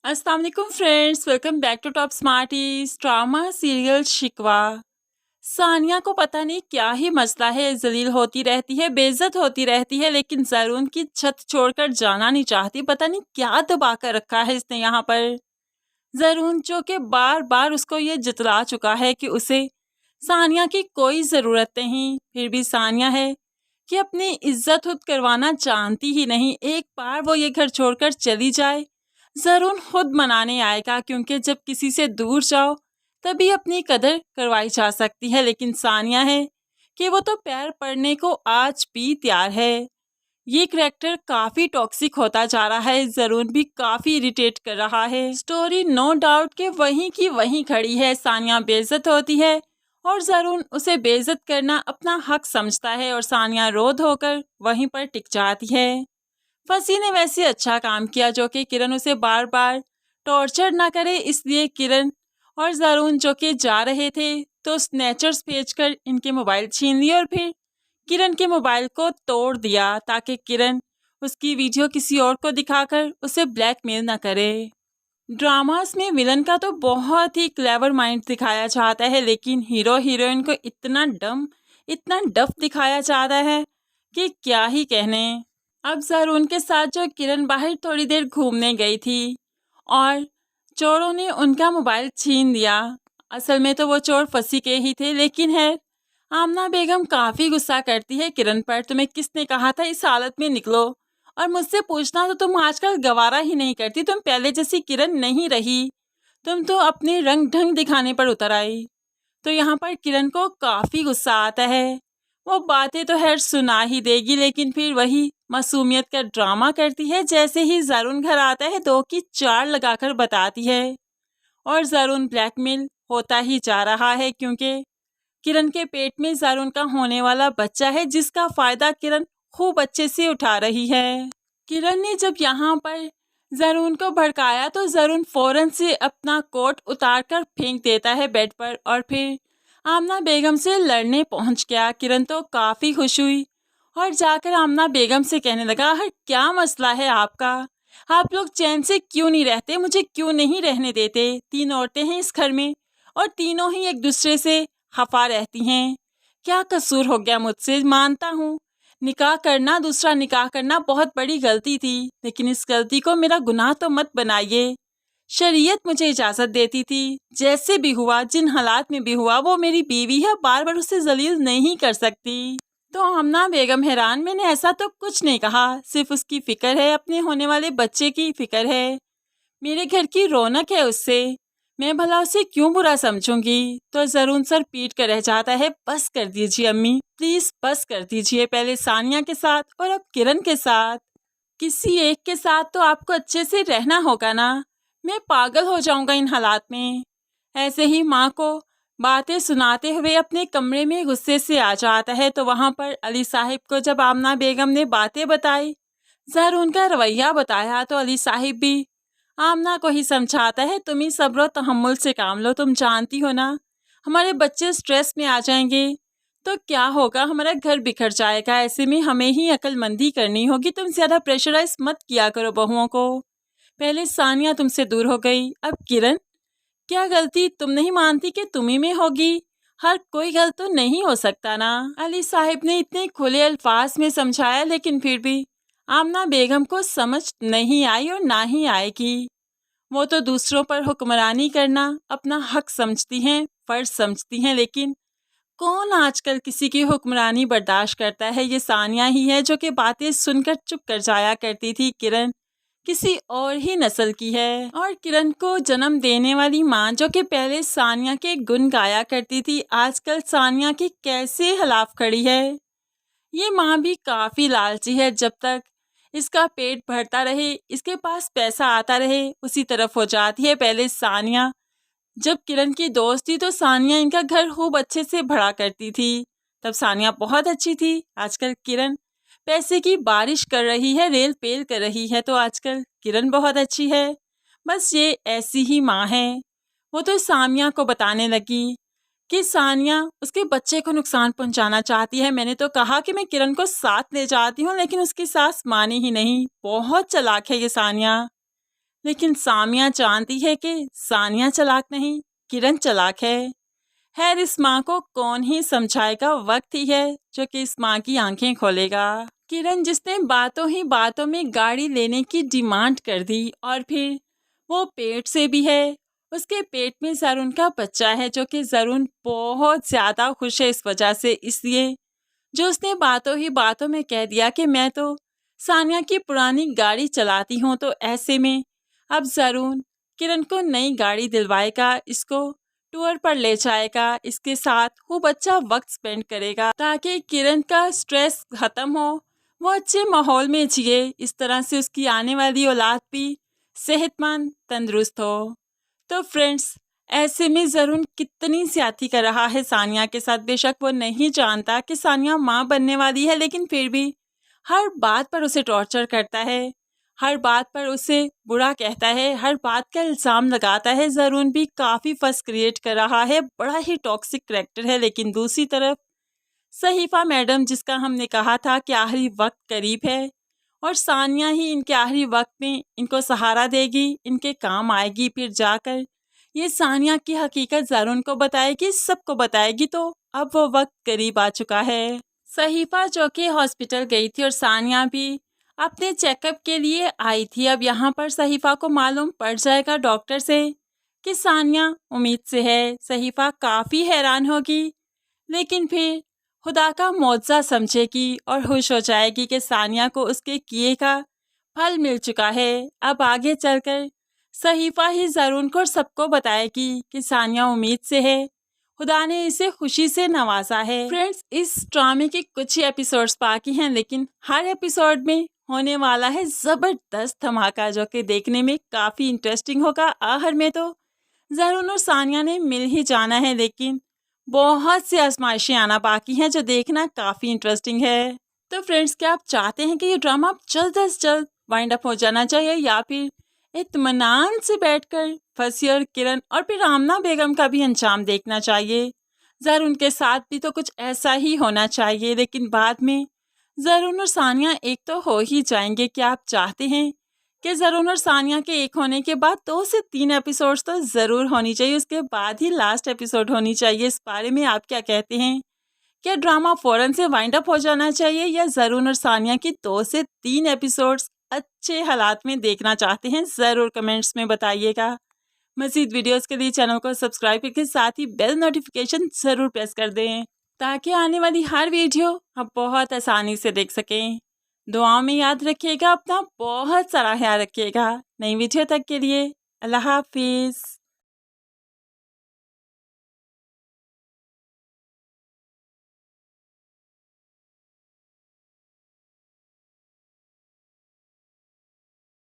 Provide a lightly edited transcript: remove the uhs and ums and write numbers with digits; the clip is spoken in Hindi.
अस्सलाम वालेकुम friends, welcome back to Top Smarties. Drama serial Shikwa. Sania को पता नहीं क्या ही मसला है, जलील होती रहती है, बेइज्जत होती रहती है, लेकिन जरून की छत छोड़कर जाना नहीं चाहती। पता नहीं क्या दबा कर रखा है इसने यहाँ पर। जरून जो कि बार बार उसको ये जतला चुका है कि उसे सानिया की कोई ज़रूरत नहीं, फिर भी सानिया है कि अपनी इज्जत खुद करवाना जानती ही नहीं। एक बार वो ये घर छोड़कर चली जाए, ज़रून खुद मनाने आएगा, क्योंकि जब किसी से दूर जाओ तभी अपनी कदर करवाई जा सकती है। लेकिन सानिया है कि वो तो पैर पड़ने को आज भी तैयार है। ये करैक्टर काफ़ी टॉक्सिक होता जा रहा है, ज़रून भी काफ़ी इरिटेट कर रहा है। स्टोरी नो डाउट के वहीं की वहीं खड़ी है। सानिया बेइज्जत होती है और ज़रून उसे बेइज्जत करना अपना हक समझता है और सानिया रोध होकर वहीं पर टिक जाती है। फसी ने वैसे अच्छा काम किया जो कि किरण उसे बार बार टॉर्चर ना करे, इसलिए किरण और ज़रून जो कि जा रहे थे तो स्नैचर्स भेजकर इनके मोबाइल छीन लिए और फिर किरण के मोबाइल को तोड़ दिया ताकि किरण उसकी वीडियो किसी और को दिखाकर उसे ब्लैकमेल ना करे। ड्रामास में विलन का तो बहुत ही क्लेवर माइंड दिखाया जाता है, लेकिन हीरो हीरोइन को इतना डफ दिखाया जाता है कि क्या ही कहने। अब ज़रून के साथ जो किरण बाहर थोड़ी देर घूमने गई थी और चोरों ने उनका मोबाइल छीन लिया। असल में तो वो चोर फंसी के ही थे, लेकिन है आमना बेगम काफ़ी गुस्सा करती है किरण पर। तुम्हें किसने कहा था इस हालत में निकलो, और मुझसे पूछना तो तुम आजकल गवारा ही नहीं करती। तुम पहले जैसी किरण नहीं रही, तुम तो अपने रंग ढंग दिखाने पर उतर आई। तो यहाँ पर किरण को काफ़ी गुस्सा आता है। वो बातें तो खैर सुना ही देगी, लेकिन फिर वही मासूमियत का ड्रामा करती है। जैसे ही ज़रून घर आता है दो की चार लगाकर बताती है और ज़रून ब्लैकमेल होता ही जा रहा है, क्योंकि किरण के पेट में ज़रून का होने वाला बच्चा है, जिसका फ़ायदा किरण खूब अच्छे से उठा रही है। किरण ने जब यहाँ पर ज़रून को भड़काया तो ज़रून फ़ौरन से अपना कोट उतारकर फेंक देता है बेड पर और फिर आमना बेगम से लड़ने पहुँच गया। किरण तो काफ़ी खुश हुई और जाकर आमना बेगम से कहने लगा, हर क्या मसला है आपका? आप लोग चैन से क्यों नहीं रहते? मुझे क्यों नहीं रहने देते? 3 औरतें हैं इस घर में और तीनों ही एक दूसरे से खफा रहती हैं। क्या कसूर हो गया मुझसे? मानता हूँ निकाह करना, दूसरा निकाह करना बहुत बड़ी गलती थी, लेकिन इस गलती को मेरा गुनाह तो मत बनाइए। शरीयत मुझे इजाज़त देती थी, जैसे भी हुआ, जिन हालात में भी हुआ, वो मेरी बीवी है, बार बार उसे जलील नहीं कर सकती। तो आमना बेगम हैरान, मैंने ऐसा तो कुछ नहीं कहा, सिर्फ उसकी फ़िक्र है, अपने होने वाले बच्चे की फ़िक्र है, मेरे घर की रौनक है उससे, मैं भला उसे क्यों बुरा समझूंगी? तो ज़रून सर पीट कर रह जाता है, बस कर दीजिए अम्मी, प्लीज़ बस कर दीजिए। पहले सानिया के साथ और अब किरण के साथ, किसी एक के साथ तो आपको अच्छे से रहना होगा ना। मैं पागल हो जाऊंगा इन हालात में। ऐसे ही माँ को बातें सुनाते हुए अपने कमरे में गुस्से से आ जाता है। तो वहाँ पर अली साहिब को जब आमना बेगम ने बातें बताई, ज़रून का रवैया बताया, तो अली साहिब भी आमना को ही समझाता है, तुम ही सब्र और तहम्मुल से काम लो, तुम जानती हो ना हमारे बच्चे स्ट्रेस में आ जाएंगे तो क्या होगा, हमारा घर बिखर जाएगा। ऐसे में हमें ही अक्लमंदी करनी होगी। तुम ज़्यादा प्रेशराइज मत किया करो बहुओं को। पहले सानिया तुमसे दूर हो गई, अब किरण। क्या गलती तुम नहीं मानती कि तुम्ही में होगी? हर कोई गलत तो नहीं हो सकता ना। अली साहिब ने इतने खुले अल्फाज में समझाया, लेकिन फिर भी आमना बेगम को समझ नहीं आई और ना ही आएगी। वो तो दूसरों पर हुक्मरानी करना अपना हक समझती हैं, फ़र्ज समझती हैं, लेकिन कौन आजकल किसी की हुक्मरानी बर्दाश्त करता है? ये सानिया ही है जो कि बातें सुनकर चुप कर जाया करती थी। किरण किसी और ही नस्ल की है और किरण को जन्म देने वाली माँ जो कि पहले सानिया के गुण गाया करती थी, आजकल सानिया की कैसे खिलाफ खड़ी है। ये माँ भी काफ़ी लालची है, जब तक इसका पेट भरता रहे, इसके पास पैसा आता रहे, उसी तरफ हो जाती है। पहले सानिया जब किरण की दोस्त थी तो सानिया इनका घर खूब अच्छे से भरा करती थी, तब सानिया बहुत अच्छी थी। आजकल किरण पैसे की बारिश कर रही है, रेल पेल कर रही है, तो आजकल किरण बहुत अच्छी है। बस ये ऐसी ही माँ है। वो तो सानिया को बताने लगी कि सानिया उसके बच्चे को नुकसान पहुंचाना चाहती है। मैंने तो कहा कि मैं किरण को साथ ले जाती हूँ, लेकिन उसकी सास मानी ही नहीं। बहुत चालाक है ये सानिया। लेकिन सामिया जानती है कि सानिया चालाक नहीं, किरण चालाक है। खैर इस माँ को कौन ही समझाएगा, वक्त ही है जो कि इस माँ की आंखें खोलेगा। किरण जिसने बातों ही बातों में गाड़ी लेने की डिमांड कर दी और फिर वो पेट से भी है, उसके पेट में जरून का बच्चा है जो कि जरून बहुत ज़्यादा खुश है इस वजह से, इसलिए जो उसने बातों ही बातों में कह दिया कि मैं तो सानिया की पुरानी गाड़ी चलाती हूँ, तो ऐसे में अब जरून किरण को नई गाड़ी दिलवाएगा, इसको टूर पर ले जाएगा, इसके साथ वो बच्चा वक्त स्पेंड करेगा ताकि किरण का स्ट्रेस खत्म हो, वो अच्छे माहौल में जिए, इस तरह से उसकी आने वाली औलाद भी सेहतमंद तंदुरुस्त हो। तो फ्रेंड्स ऐसे में जरून कितनी ज्यादती कर रहा है सानिया के साथ। बेशक वो नहीं जानता कि सानिया माँ बनने वाली है, लेकिन फिर भी हर बात पर उसे टॉर्चर करता है, हर बात पर उसे बुरा कहता है, हर बात का इल्ज़ाम लगाता है। जरून भी काफ़ी फस क्रिएट कर रहा है, बड़ा ही टॉक्सिक करैक्टर है। लेकिन दूसरी तरफ सहीफा मैडम, जिसका हमने कहा था कि आखिरी वक्त करीब है और सानिया ही इनके आखिरी वक्त में इनको सहारा देगी, इनके काम आएगी, फिर जाकर ये सानिया की हकीकत जरून को बताएगी, सबको बताएगी। तो अब वो वक्त करीब आ चुका है। सहीफा जो कि हॉस्पिटल गई थी और सानिया भी अपने चेकअप के लिए आई थी। अब यहाँ पर सहीफा को मालूम पड़ जाएगा डॉक्टर से कि सानिया उम्मीद से है। सहीफा काफ़ी हैरान होगी, लेकिन फिर खुदा का मौजज़ा समझेगी और खुश हो जाएगी कि सानिया को उसके किए का फल मिल चुका है। अब आगे चलकर सहीफा ही जरून को सबको बताएगी कि सानिया उम्मीद से है, खुदा ने इसे खुशी से नवाजा है। फ्रेंड्स इस ड्रामे के कुछ ही एपिसोड्स बाकी हैं, लेकिन हर एपिसोड में होने वाला है ज़बरदस्त धमाका जो कि देखने में काफ़ी इंटरेस्टिंग होगा। आखिर में तो जरून और सानिया ने मिल ही जाना है, लेकिन बहुत सी आजमाइशें आना बाकी हैं जो देखना काफ़ी इंटरेस्टिंग है। तो फ्रेंड्स क्या आप चाहते हैं कि ये ड्रामा जल्द से जल्द वाइंड अप हो जाना चाहिए, या फिर इत्मीनान से बैठकर फसी और किरण और फिर आमना बेगम का भी अंजाम देखना चाहिए? जरून के साथ भी तो कुछ ऐसा ही होना चाहिए, लेकिन बाद में जरून और सानिया एक तो हो ही जाएंगे। क्या आप चाहते हैं कि जरून और सानिया के एक होने के बाद 2 से 3 एपिसोड्स तो ज़रूर होनी चाहिए, उसके बाद ही लास्ट एपिसोड होनी चाहिए? इस बारे में आप क्या कहते हैं? क्या ड्रामा फ़ौरन से वाइंड अप हो जाना चाहिए, या जरून और सानिया की 2 से 3 एपिसोड्स अच्छे हालात में देखना चाहते हैं? ज़रूर कमेंट्स में बताइएगा। मज़ीद वीडियोस के लिए चैनल को सब्सक्राइब करके साथ ही बेल नोटिफिकेशन ज़रूर प्रेस कर दें, ताकि आने वाली हर वीडियो आप बहुत आसानी से देख सकें। दुआओं में याद रखिएगा, अपना बहुत सारा ख्याल रखिएगा। नई वीडियो तक के लिए अल्लाह हाफिज़।